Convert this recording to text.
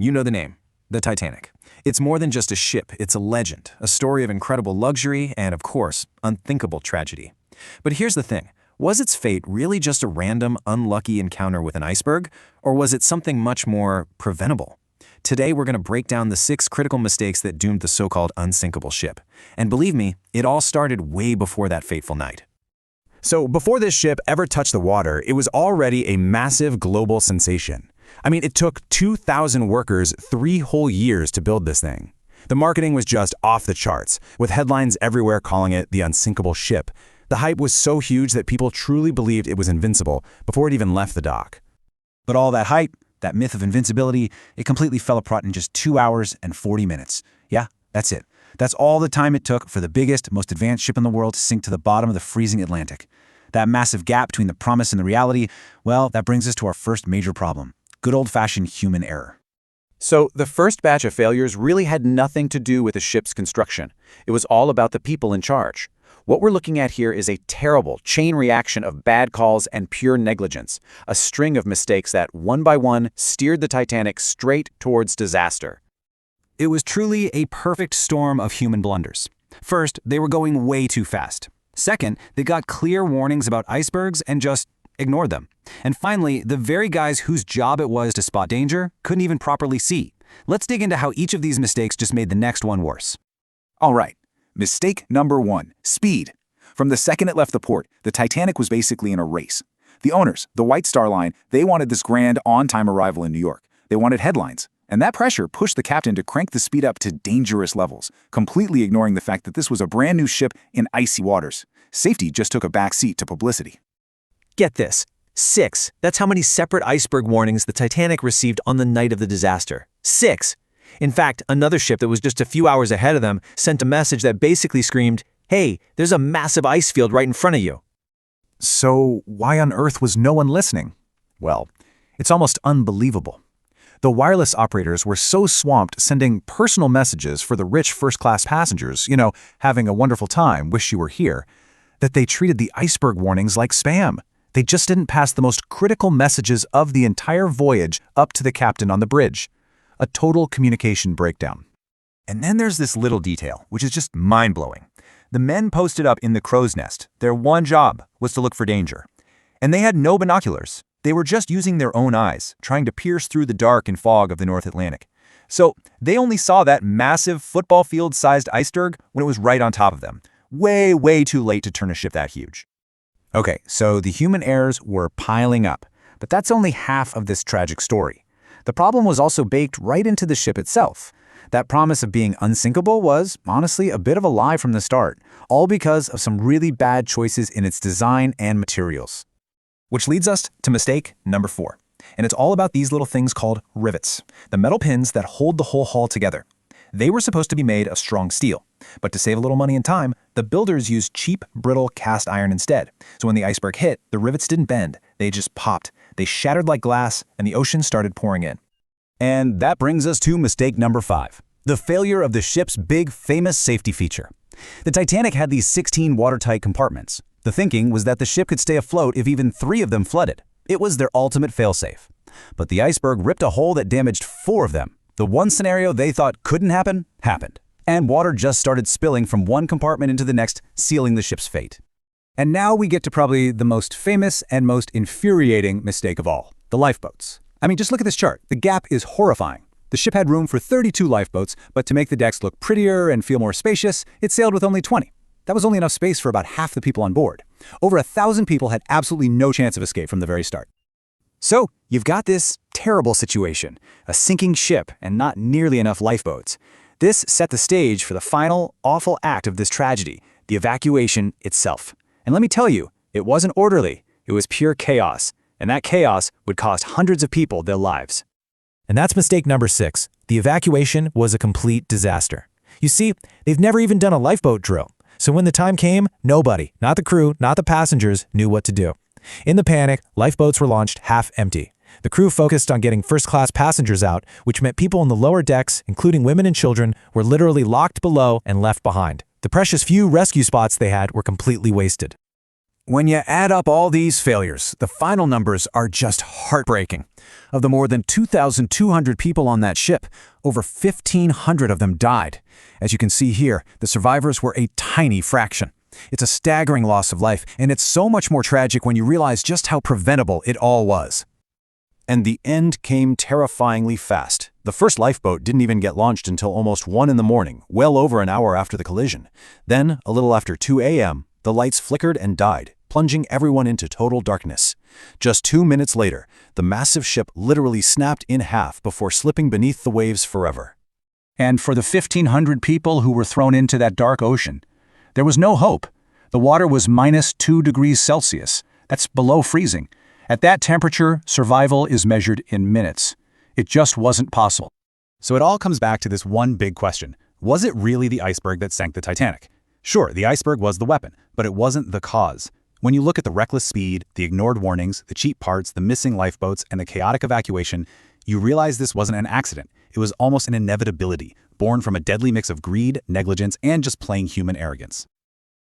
You know the name, the Titanic. It's more than just a ship, it's a legend, a story of incredible luxury and, of course, unthinkable tragedy. But here's the thing. Was its fate really just a random, unlucky encounter with an iceberg, or was it something much more preventable? Today, we're going to break down the 6 critical mistakes that doomed the so-called unsinkable ship. And believe me, it all started way before that fateful night. So before this ship ever touched the water, it was already a massive global sensation. I mean, it took 2,000 workers 3 whole years to build this thing. The marketing was just off the charts, with headlines everywhere calling it the unsinkable ship. The hype was so huge that people truly believed it was invincible before it even left the dock. But all that hype, that myth of invincibility, it completely fell apart in just 2 hours and 40 minutes. Yeah, that's it. That's all the time it took for the biggest, most advanced ship in the world to sink to the bottom of the freezing Atlantic. That massive gap between the promise and the reality, well, that brings us to our first major problem. Good old-fashioned human error. So the first batch of failures really had nothing to do with the ship's construction. It was all about the people in charge. What we're looking at here is a terrible chain reaction of bad calls and pure negligence, a string of mistakes that, one by one, steered the Titanic straight towards disaster. It was truly a perfect storm of human blunders. First, they were going way too fast. Second, they got clear warnings about icebergs and just ignored them. And finally, the very guys whose job it was to spot danger couldn't even properly see. Let's dig into how each of these mistakes just made the next one worse. All right. Mistake number 1, speed. From the second it left the port, the Titanic was basically in a race. The owners, the White Star Line, they wanted this grand on-time arrival in New York. They wanted headlines. And that pressure pushed the captain to crank the speed up to dangerous levels, completely ignoring the fact that this was a brand new ship in icy waters. Safety just took a back seat to publicity. Get this. 6. That's how many separate iceberg warnings the Titanic received on the night of the disaster. 6. In fact, another ship that was just a few hours ahead of them sent a message that basically screamed, "Hey, there's a massive ice field right in front of you." So why on earth was no one listening? Well, it's almost unbelievable. The wireless operators were so swamped sending personal messages for the rich first-class passengers, having a wonderful time, wish you were here, that they treated the iceberg warnings like spam. They just didn't pass the most critical messages of the entire voyage up to the captain on the bridge. A total communication breakdown. And then there's this little detail, which is just mind-blowing. The men posted up in the crow's nest. Their one job was to look for danger. And they had no binoculars. They were just using their own eyes, trying to pierce through the dark and fog of the North Atlantic. So they only saw that massive football field-sized iceberg when it was right on top of them. Way, way too late to turn a ship that huge. Okay, so the human errors were piling up. But that's only half of this tragic story. The problem was also baked right into the ship itself. That promise of being unsinkable was, honestly, a bit of a lie from the start, all because of some really bad choices in its design and materials. Which leads us to mistake number 4. And it's all about these little things called rivets, the metal pins that hold the whole hull together. They were supposed to be made of strong steel, but to save a little money and time, the builders used cheap, brittle cast iron instead. So when the iceberg hit, the rivets didn't bend, they just popped. They shattered like glass, and the ocean started pouring in. And that brings us to mistake number 5, the failure of the ship's big, famous safety feature. The Titanic had these 16 watertight compartments. The thinking was that the ship could stay afloat if even 3 of them flooded. It was their ultimate failsafe. But the iceberg ripped a hole that damaged 4 of them. The one scenario they thought couldn't happen, happened. And water just started spilling from one compartment into the next, sealing the ship's fate. And now we get to probably the most famous and most infuriating mistake of all, the lifeboats. I mean, just look at this chart. The gap is horrifying. The ship had room for 32 lifeboats, but to make the decks look prettier and feel more spacious, it sailed with only 20. That was only enough space for about half the people on board. Over 1,000 people had absolutely no chance of escape from the very start. So, you've got this terrible situation, a sinking ship and not nearly enough lifeboats. This set the stage for the final, awful act of this tragedy, the evacuation itself. And let me tell you, it wasn't orderly, it was pure chaos, and that chaos would cost hundreds of people their lives. And that's mistake number 6. The evacuation was a complete disaster. You see, they've never even done a lifeboat drill. So when the time came, nobody, not the crew, not the passengers, knew what to do. In the panic, lifeboats were launched half empty. The crew focused on getting first-class passengers out, which meant people on the lower decks, including women and children, were literally locked below and left behind. The precious few rescue spots they had were completely wasted. When you add up all these failures, the final numbers are just heartbreaking. Of the more than 2,200 people on that ship, over 1,500 of them died. As you can see here, the survivors were a tiny fraction. It's a staggering loss of life, and it's so much more tragic when you realize just how preventable it all was. And the end came terrifyingly fast. The first lifeboat didn't even get launched until almost 1 in the morning, well over an hour after the collision. Then, a little after 2 a.m., the lights flickered and died, plunging everyone into total darkness. Just 2 minutes later, the massive ship literally snapped in half before slipping beneath the waves forever. And for the 1,500 people who were thrown into that dark ocean, there was no hope. The water was -2 degrees Celsius. That's below freezing. At that temperature, survival is measured in minutes. It just wasn't possible. So it all comes back to this one big question. Was it really the iceberg that sank the Titanic? Sure, the iceberg was the weapon, but it wasn't the cause. When you look at the reckless speed, the ignored warnings, the cheap parts, the missing lifeboats, and the chaotic evacuation, you realize this wasn't an accident. It was almost an inevitability, born from a deadly mix of greed, negligence, and just plain human arrogance.